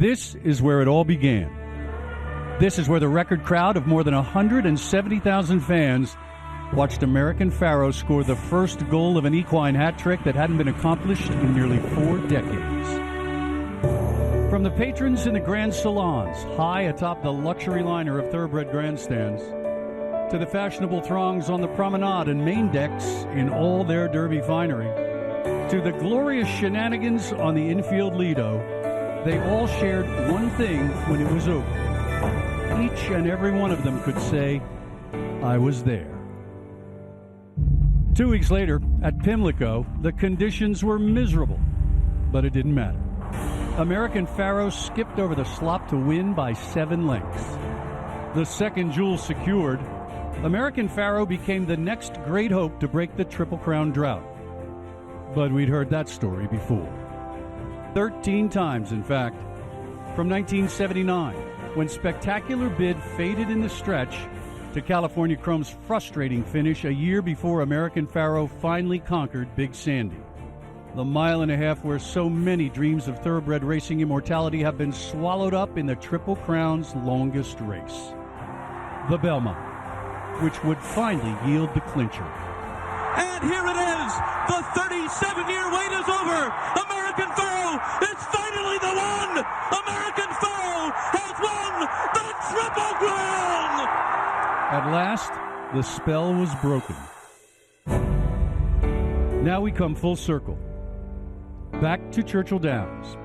This is where it all began. This is where the record crowd of more than 170,000 fans watched American Pharoah score the first goal of an equine hat trick that hadn't been accomplished in nearly 4 decades. From the patrons in the grand salons, high atop the luxury liner of thoroughbred grandstands, to the fashionable throngs on the promenade and main decks in all their derby finery, to the glorious shenanigans on the infield Lido, they all shared one thing when it was over. Each and every one of them could say, "I was there." 2 weeks later, at Pimlico, the conditions were miserable, but it didn't matter. American Pharoah skipped over the slop to win by 7 lengths. The second jewel secured, American Pharoah became the next great hope to break the Triple Crown drought. But we'd heard that story before. 13 times, in fact. From 1979, when Spectacular Bid faded in the stretch, to California Chrome's frustrating finish a year before American Pharoah finally conquered Big Sandy. The mile and a half where so many dreams of thoroughbred racing immortality have been swallowed up in the Triple Crown's longest race. The Belmont, which would finally yield the clincher. And here it is! The 37-year wait is over! American Pharoah is finally the one! American Pharoah has won the Triple Crown! At last, the spell was broken. Now we come full circle. Back to Churchill Downs,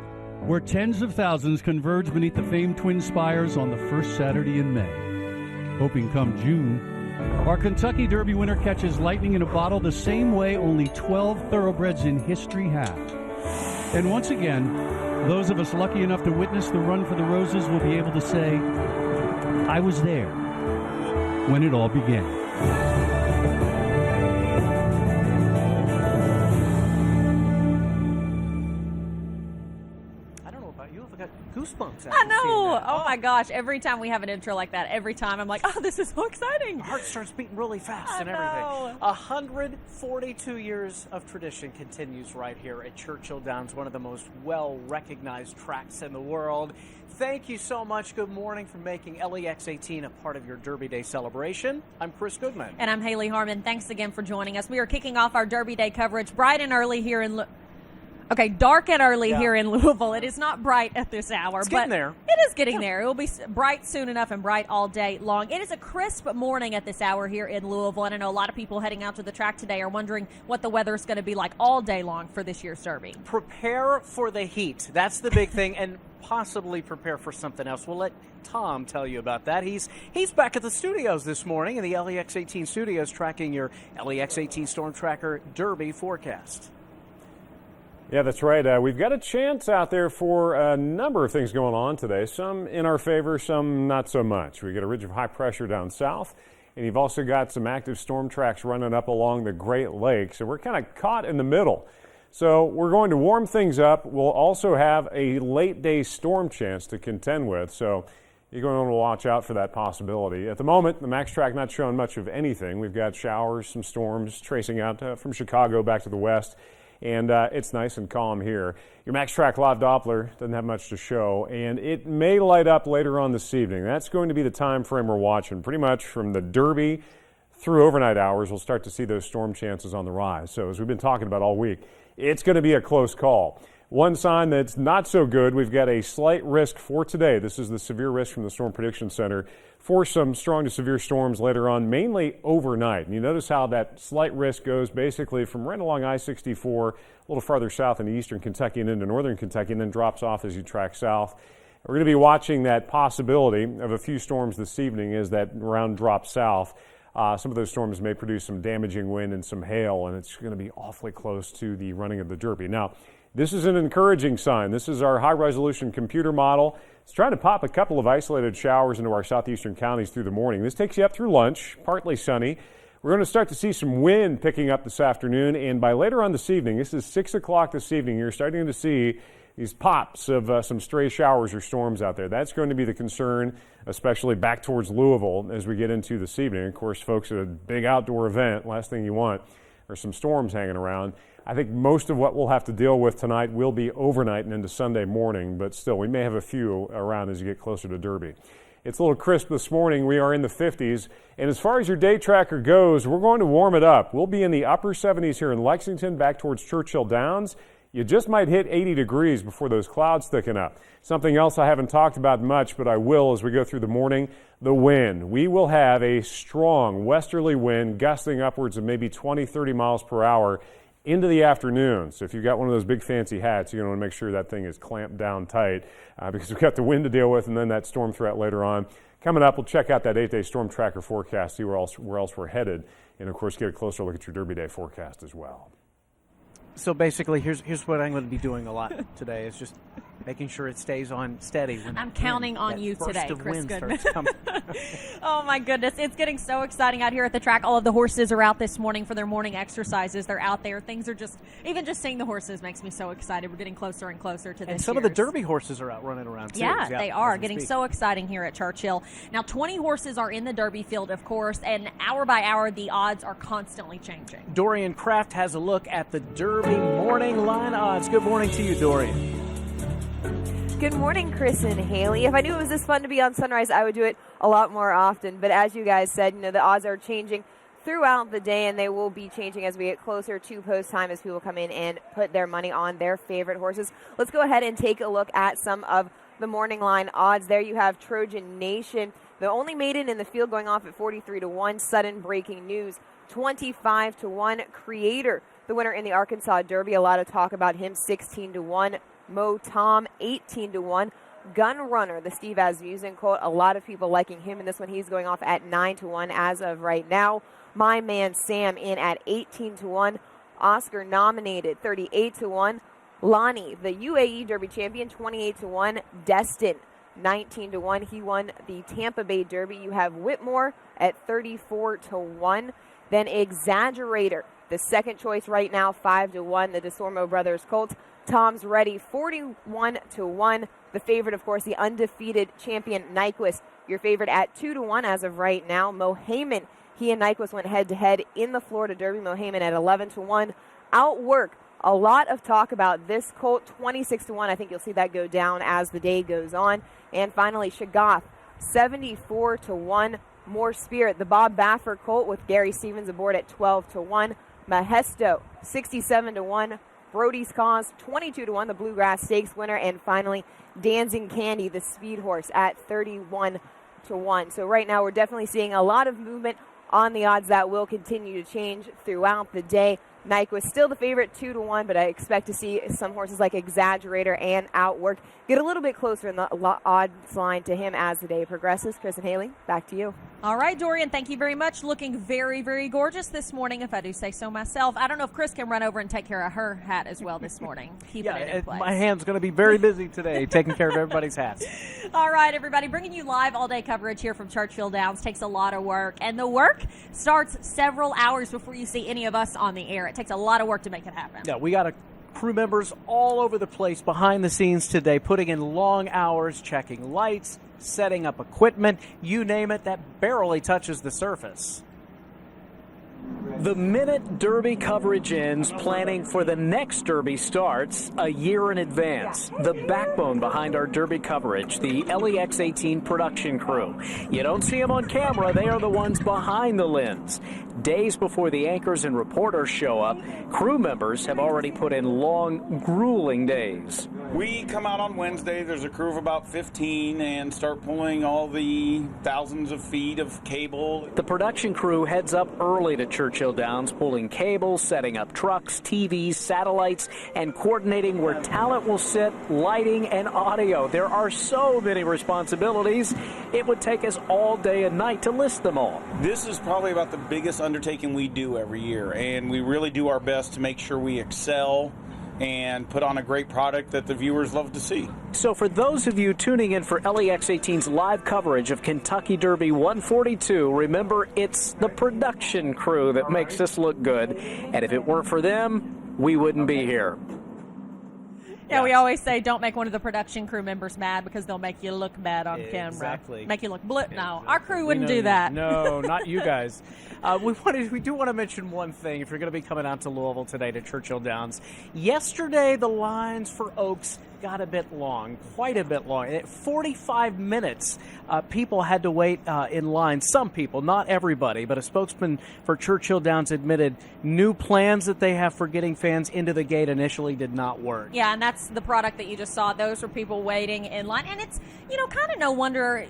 where tens of thousands converge beneath the famed twin spires on the first Saturday in May. Hoping come June, our Kentucky Derby winner catches lightning in a bottle the same way only 12 thoroughbreds in history have. And once again, those of us lucky enough to witness the run for the roses will be able to say, "I was there when it all began." Goosebumps. I know. Oh my gosh. Every time we have an intro like that, every time I'm like, oh, this is so exciting. My heart starts beating really fast I and know. everything. 142 years of tradition continues right here at Churchill Downs, one of the most well-recognized tracks in the world. Thank you so much. Good morning for making LEX18 a part of your Derby Day celebration. I'm Chris Goodman. And I'm Haley Harmon. Thanks again for joining us. We are kicking off our Derby Day coverage bright and early here in dark and early here in Louisville. It is not bright at this hour. It's getting there. It is getting there. It will be bright soon enough and bright all day long. It is a crisp morning at this hour here in Louisville, and I know a lot of people heading out to the track today are wondering what the weather is going to be like all day long for this year's Derby. Prepare for the heat. That's the big thing, and possibly prepare for something else. We'll let Tom tell you about that. He's back at the studios this morning in the LEX18 studios tracking your LEX18 Storm Tracker Derby forecast. Yeah, that's right. We've got a chance out there for a number of things going on today. Some in our favor, some not so much. We get a ridge of high pressure down south, and you've also got some active storm tracks running up along the Great Lakes. So we're kind of caught in the middle. So we're going to warm things up. We'll also have a late day storm chance to contend with. So you're going to want to watch out for that possibility. At the moment, the Max Track not showing much of anything. We've got showers, some storms tracing out from Chicago back to the west. And it's nice and calm here. Your Max Track Live Doppler doesn't have much to show, and it may light up later on this evening. That's going to be the time frame we're watching. Pretty much from the Derby through overnight hours, we'll start to see those storm chances on the rise. So as we've been talking about all week, it's going to be a close call. One sign that's not so good, we've got a slight risk for today. This is the severe risk from the Storm Prediction Center for some strong to severe storms later on, mainly overnight. And you notice how that slight risk goes basically from right along I-64, a little farther south into eastern Kentucky and into northern Kentucky, and then drops off as you track south. We're going to be watching that possibility of a few storms this evening as that round drops south. Some of those storms may produce some damaging wind and some hail, and it's going to be awfully close to the running of the Derby. Now, this is an encouraging sign. This is our high-resolution computer model. It's trying to pop a couple of isolated showers into our southeastern counties through the morning. This takes you up through lunch, partly sunny. We're going to start to see some wind picking up this afternoon, and by later on this evening, this is 6 o'clock this evening, you're starting to see these pops of some stray showers or storms out there. That's going to be the concern, especially back towards Louisville as we get into this evening. Of course, folks, at a big outdoor event, last thing you want are some storms hanging around. I think most of what we'll have to deal with tonight will be overnight and into Sunday morning, but still, we may have a few around as you get closer to Derby. It's a little crisp this morning. We are in the 50s. And as far as your day tracker goes, we're going to warm it up. We'll be in the upper 70s here in Lexington, back towards Churchill Downs. You just might hit 80 degrees before those clouds thicken up. Something else I haven't talked about much, but I will as we go through the morning, the wind. We will have a strong westerly wind gusting upwards of maybe 20, 30 miles per hour into the afternoon. So if you've got one of those big fancy hats, you're going to want to make sure that thing is clamped down tight because we've got the wind to deal with and then that storm threat later on. Coming up, we'll check out that 8-day storm tracker forecast, see where else we're headed, and of course get a closer look at your Derby Day forecast as well. So basically, here's what I'm going to be doing a lot today is just making sure it stays on steady. When I'm counting on you today, Chris Goodman. Oh, my goodness. It's getting so exciting out here at the track. All of the horses are out this morning for their morning exercises. They're out there. Things are even just seeing the horses makes me so excited. We're getting closer and closer to this. And some of the Derby horses are out running around, too. Yeah, they are. Getting so exciting here at Churchill. Now, 20 horses are in the Derby field, of course, and hour by hour, the odds are constantly changing. Dorian Kraft has a look at the Derby morning line odds. Good morning to you, Dorian. Good morning, Chris and Haley. If I knew it was this fun to be on Sunrise, I would do it a lot more often. But as you guys said, the odds are changing throughout the day, and they will be changing as we get closer to post time as people come in and put their money on their favorite horses. Let's go ahead and take a look at some of the morning line odds. There you have Trojan Nation, the only maiden in the field, going off at 43-1. Sudden breaking news, 25-1. Creator, the winner in the Arkansas Derby. A lot of talk about him, 16-1. Mo Tom, 18-1. Gun Runner, the Steve Asmussen colt. A lot of people liking him in this one. He's going off at 9-1 as of right now. My Man Sam in at 18-1. Oscar nominated, 38-1. Lonnie, the UAE Derby champion, 28-1. Destin, 19-1. He won the Tampa Bay Derby. You have Whitmore at 34-1. Then Exaggerator, the second choice right now, 5-1. The DeSormo Brothers colt. Tom's Ready, 41-1. The favorite, of course, the undefeated champion Nyquist, your favorite at 2-1 as of right now. Mohaymen, he and Nyquist went head-to-head in the Florida Derby. Mohaymen at 11-1. Outwork, a lot of talk about this colt, 26-1. I think you'll see that go down as the day goes on. And finally, Shagath, 74-1. More Spirit, the Bob Baffert colt with Gary Stevens aboard at 12-1. Mahesto, 67-1. Brody's Cause, 22-1, the Bluegrass Stakes winner. And finally, Dancing Candy, the speed horse, at 31-1. So right now we're definitely seeing a lot of movement on the odds. That will continue to change throughout the day. Nyquist still the favorite, 2-1, but I expect to see some horses like Exaggerator and Outwork get a little bit closer in the odds line to him as the day progresses. Chris and Haley, back to you. All right, Dorian, thank you very much. Looking very, very gorgeous this morning, if I do say so myself. I don't know if Chris can run over and take care of her hat as well this morning. Keep it in place. My hand's going to be very busy today taking care of everybody's hats. All right, everybody, bringing you live all-day coverage here from Churchill Downs takes a lot of work, and the work starts several hours before you see any of us on the air. It takes a lot of work to make it happen. Yeah, we got crew members all over the place behind the scenes today, putting in long hours, checking lights, setting up equipment, you name it, that barely touches the surface. The minute Derby coverage ends, planning for the next Derby starts a year in advance. The backbone behind our Derby coverage, the LEX18 production crew. You don't see them on camera, they are the ones behind the lens. Days before the anchors and reporters show up, crew members have already put in long, grueling days. We come out on Wednesday, there's a crew of about 15, and start pulling all the thousands of feet of cable. The production crew heads up early to Churchill Downs, pulling cables, setting up trucks, TVs, satellites, and coordinating where talent will sit, lighting, and audio. There are so many responsibilities, it would take us all day and night to list them all. This is probably about the biggest undertaking we do every year, and we really do our best to make sure we excel and put on a great product that the viewers love to see. So for those of you tuning in for LEX18's live coverage of Kentucky Derby 142, remember it's the production crew that makes this look good, and if it weren't for them, we wouldn't be here. Yeah, we always say don't make one of the production crew members mad because they'll make you look bad on camera. Exactly. Make you look No, our crew wouldn't do that. No, not you guys. We do want to mention one thing. If you're going to be coming out to Louisville today to Churchill Downs, yesterday the lines for Oaks got a bit long, quite a bit long. At 45 minutes, people had to wait in line. Some people, not everybody, but a spokesman for Churchill Downs admitted new plans that they have for getting fans into the gate initially did not work. Yeah, and that's the product that you just saw. Those were people waiting in line. And it's, kind of no wonder,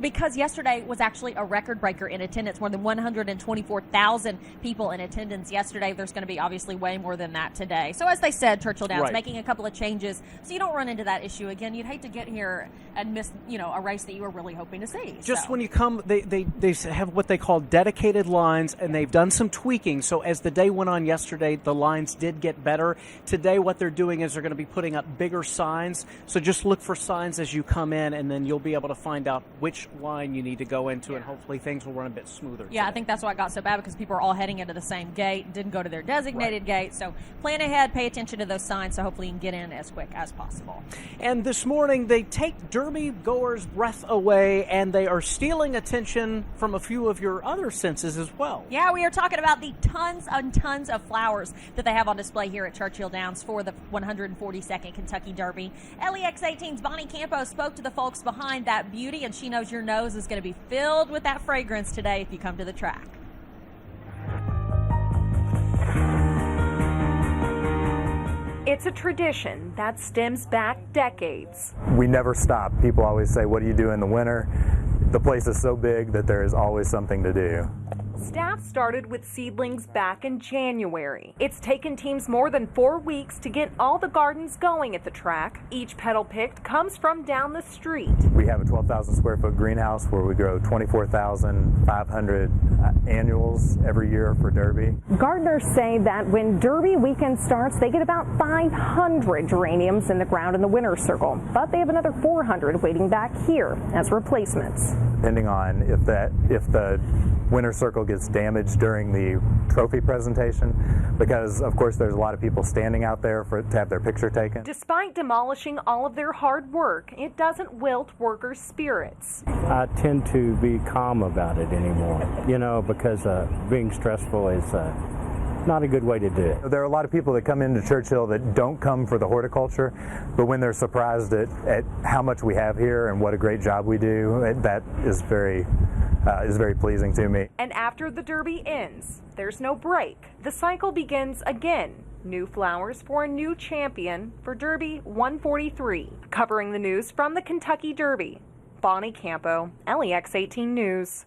because yesterday was actually a record breaker in attendance, more than 124,000 people in attendance yesterday. There's going to be obviously way more than that today. So as they said, Churchill Downs making a couple of changes so you don't run into that issue again. You'd hate to get here and miss, a race that you were really hoping to see. Just when you come, they have what they call dedicated lines, and they've done some tweaking. So as the day went on yesterday, the lines did get better. Today, what they're doing is they're going to be putting up bigger signs. So just look for signs as you come in, and then you'll be able to find out which line you need to go into, and hopefully things will run a bit smoother. Yeah, today. I think that's why it got so bad, because people are all heading into the same gate, didn't go to their designated gate. So plan ahead, pay attention to those signs, so hopefully you can get in as quick as possible. And this morning, they take Derby goers' breath away, and they are stealing attention from a few of your other senses as well. Yeah, we are talking about the tons and tons of flowers that they have on display here at Churchill Downs for the 142nd Kentucky Derby. LEX18's Bonnie Campo spoke to the folks behind that beauty, and she knows your nose is going to be filled with that fragrance today if you come to the track. It's a tradition that stems back decades. We never stop. People always say, what do you do in the winter? The place is so big that there is always something to do. Staff started with seedlings back in January. It's taken teams more than 4 weeks to get all the gardens going at the track. Each petal picked comes from down the street. We have a 12,000 square foot greenhouse where we grow 24,500 annuals every year for Derby. Gardeners say that when Derby weekend starts, they get about 500 geraniums in the ground in the winter circle, but they have another 400 waiting back here as replacements. Depending on if the winter circle gets damaged during the trophy presentation, because of course there's a lot of people standing out there to have their picture taken. Despite demolishing all of their hard work, it doesn't wilt workers' spirits. I tend to be calm about it anymore, because being stressful is not a good way to do it. There are a lot of people that come into Churchill that don't come for the horticulture, but when they're surprised at how much we have here and what a great job we do, that is very pleasing to me. And after the Derby ends, there's no break. The cycle begins again. New flowers for a new champion for Derby 143. Covering the news from the Kentucky Derby, Bonnie Campo, LEX18 News.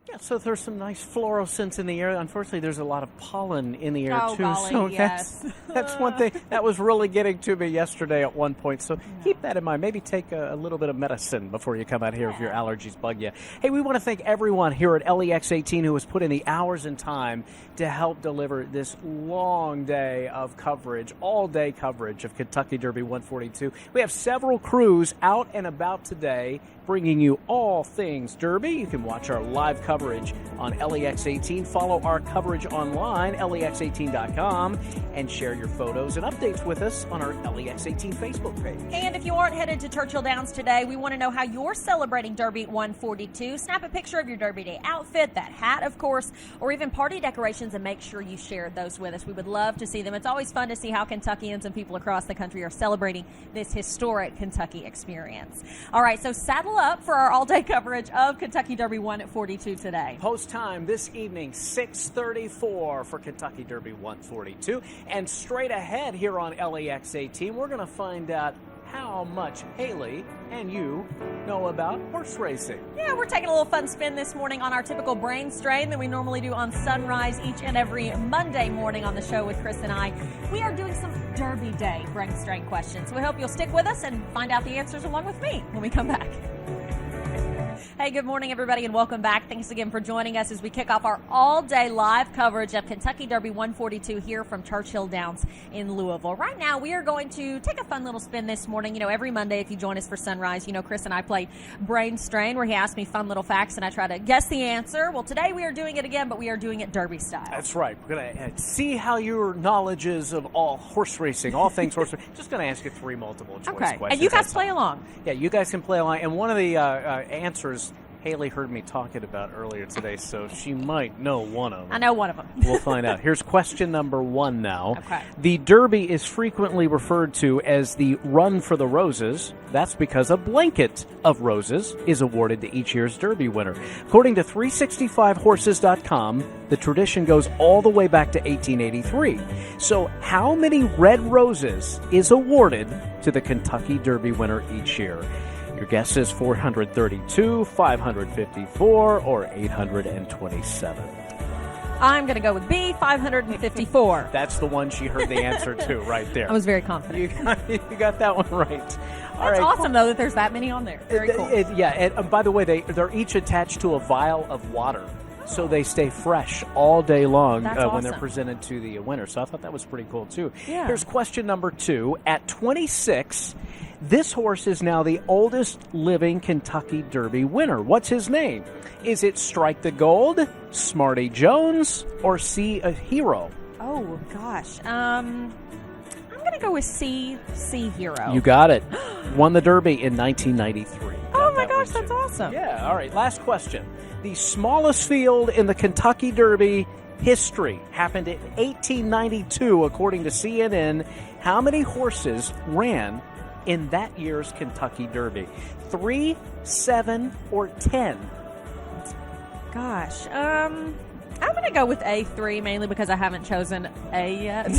Yeah, so there's some nice fluorescence in the air. Unfortunately, there's a lot of pollen in the air, too. Golly, so yes. that's one thing that was really getting to me yesterday at one point. So keep that in mind. Maybe take a little bit of medicine before you come out here if your allergies bug you. Hey, we want to thank everyone here at LEX18 who has put in the hours and time to help deliver this long day of coverage, all-day coverage of Kentucky Derby 142. We have several crews out and about today bringing you all things Derby. You can watch our live coverage on LEX18. Follow our coverage online, lex18.com, and share your photos and updates with us on our LEX18 Facebook page. And if you aren't headed to Churchill Downs today, we want to know how you're celebrating Derby 142. Snap a picture of your Derby Day outfit, that hat, of course, or even party decorations, and make sure you share those with us. We would love to see them. It's always fun to see how Kentuckians and people across the country are celebrating this historic Kentucky experience. All right, so saddle up for our all-day coverage of Kentucky Derby 142 today. Post time this evening, 6:34 for Kentucky Derby 142. And straight ahead here on LEX18, we're going to find out how much Haley and you know about horse racing. Yeah, we're taking a little fun spin this morning on our typical brain strain that we normally do on Sunrise each and every Monday morning on the show with Chris and I. We are doing some Derby Day brain strain questions. We hope you'll stick with us and find out the answers along with me when we come back. Hey, good morning, everybody, and welcome back. Thanks again for joining us as we kick off our all-day live coverage of Kentucky Derby 142 here from Churchill Downs in Louisville. Right now, we are going to take a fun little spin this morning. You know, every Monday, if you join us for Sunrise, you know, Chris and I play Brain Strain, where he asks me fun little facts, and I try to guess the answer. Well, today we are doing it again, but we are doing it Derby style. That's right. We're going to see how your knowledge is of all horse racing, all things horse racing. Just going to ask you 3 multiple choice questions. And you guys play along. Yeah, you guys can play along. And one of the answers Haley heard me talking about earlier today, so she might know one of them. I know one of them. We'll find out. Here's question number 1 now. Okay. The Derby is frequently referred to as the Run for the Roses. That's because a blanket of roses is awarded to each year's Derby winner. According to 365horses.com, the tradition goes all the way back to 1883. So how many red roses is awarded to the Kentucky Derby winner each year? Your guess is 432, 554, or 827. I'm going to go with B, 554. That's the one she heard the answer to right there. I was very confident. You got that one right. That's awesome, though, that there's that many on there. Very cool. And by the way, they're each attached to a vial of water, so they stay fresh all day long when they're presented to the winner. So I thought that was pretty cool, too. Yeah. Here's question number 2. At 26, this horse is now the oldest living Kentucky Derby winner. What's his name? Is it Strike the Gold, Smarty Jones, or C, a Hero? Oh, gosh. I'm going to go with C, Hero. You got it. Won the Derby in 1993. Oh, my gosh, that's awesome. Yeah, all right. Last question. The smallest field in the Kentucky Derby history happened in 1892, according to CNN. How many horses ran in that year's Kentucky Derby? 3, 7, or 10? Gosh, I'm going to go with A3, mainly because I haven't chosen A yet.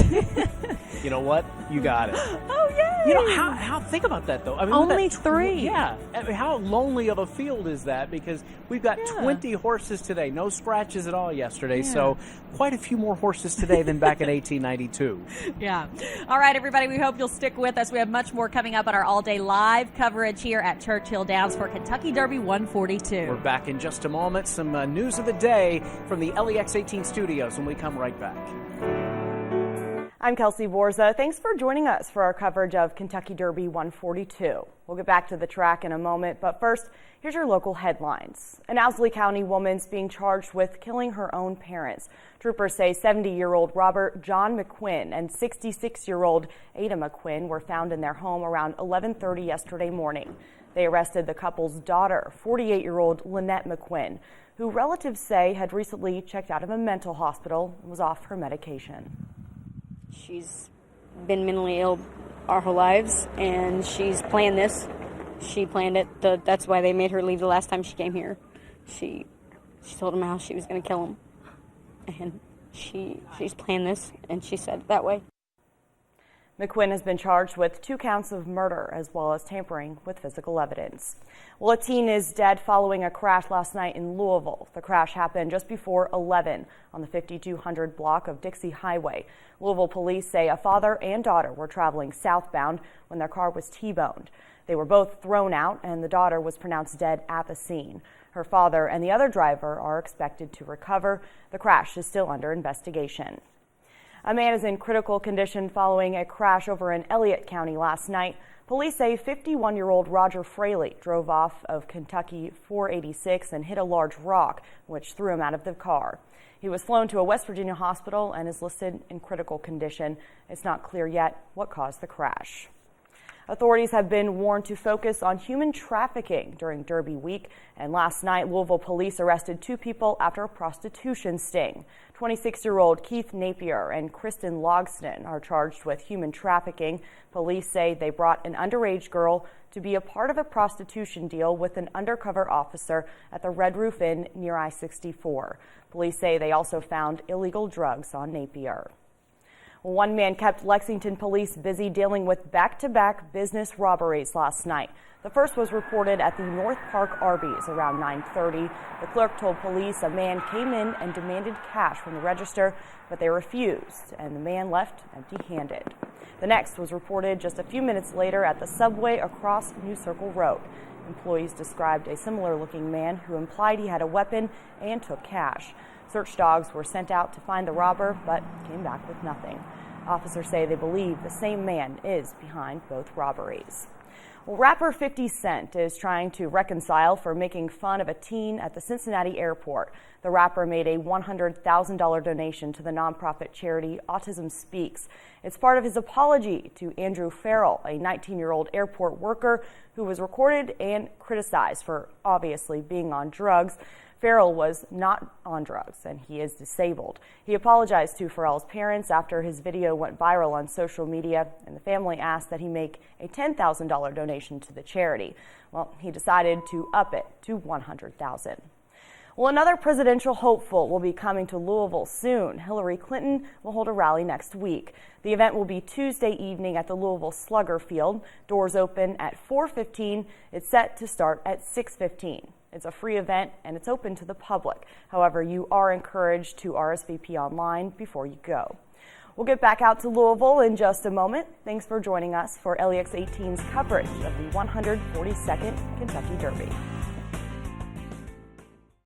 You know what? You got it. Oh, yay! You know, how think about that, though. I mean, only 3. Yeah. I mean, how lonely of a field is that? Because we've got 20 horses today. No scratches at all yesterday. Yeah. So quite a few more horses today than back in 1892. Yeah. All right, everybody, we hope you'll stick with us. We have much more coming up on our all-day live coverage here at Churchill Downs for Kentucky Derby 142. We're back in just a moment. Some news of the day from the LEX18 studios when we come right back. I'm Kelsey Borza. Thanks for joining us for our coverage of Kentucky Derby 142. We'll get back to the track in a moment, but first, here's your local headlines. An Owsley County woman's being charged with killing her own parents. Troopers say 70-year-old Robert John McQuinn and 66-year-old Ada McQuinn were found in their home around 11:30 yesterday morning. They arrested the couple's daughter, 48-year-old Lynette McQuinn, who relatives say had recently checked out of a mental hospital and was off her medication. She's been mentally ill our whole lives, and she's planned this. She planned it. That's why they made her leave the last time she came here. She told him how she was going to kill him, and she's planned this, and she said it that way. McQuinn has been charged with 2 counts of murder as well as tampering with physical evidence. Well, a teen is dead following a crash last night in Louisville. The crash happened just before 11 on the 5200 block of Dixie Highway. Louisville police say a father and daughter were traveling southbound when their car was T-boned. They were both thrown out, and the daughter was pronounced dead at the scene. Her father and the other driver are expected to recover. The crash is still under investigation. A man is in critical condition following a crash over in Elliott County last night. Police say 51-year-old Roger Fraley drove off of Kentucky 486 and hit a large rock, which threw him out of the car. He was flown to a West Virginia hospital and is listed in critical condition. It's not clear yet what caused the crash. Authorities have been warned to focus on human trafficking during Derby week, and last night Louisville police arrested 2 people after a prostitution sting. 26-year-old Keith Napier and Kristen Logston are charged with human trafficking. Police say they brought an underage girl to be a part of a prostitution deal with an undercover officer at the Red Roof Inn near I-64. Police say they also found illegal drugs on Napier. One man kept Lexington police busy dealing with back-to-back business robberies last night. The first was reported at the North Park Arby's around 9:30. The clerk told police a man came in and demanded cash from the register, but they refused, and the man left empty-handed. The next was reported just a few minutes later at the subway across New Circle Road. Employees described a similar-looking man who implied he had a weapon and took cash. Search dogs were sent out to find the robber, but came back with nothing. Officers say they believe the same man is behind both robberies. Well, rapper 50 Cent is trying to reconcile for making fun of a teen at the Cincinnati airport. The rapper made a $100,000 donation to the nonprofit charity Autism Speaks. It's part of his apology to Andrew Farrell, a 19-year-old airport worker who was recorded and criticized for obviously being on drugs. Farrell was not on drugs, and he is disabled. He apologized to Farrell's parents after his video went viral on social media, and the family asked that he make a $10,000 donation to the charity. Well, he decided to up it to $100,000. Well, another presidential hopeful will be coming to Louisville soon. Hillary Clinton will hold a rally next week. The event will be Tuesday evening at the Louisville Slugger Field. Doors open at 4:15. It's set to start at 6:15. It's a free event and it's open to the public. However, you are encouraged to RSVP online before you go. We'll get back out to Louisville in just a moment. Thanks for joining us for LEX18's coverage of the 142nd Kentucky Derby.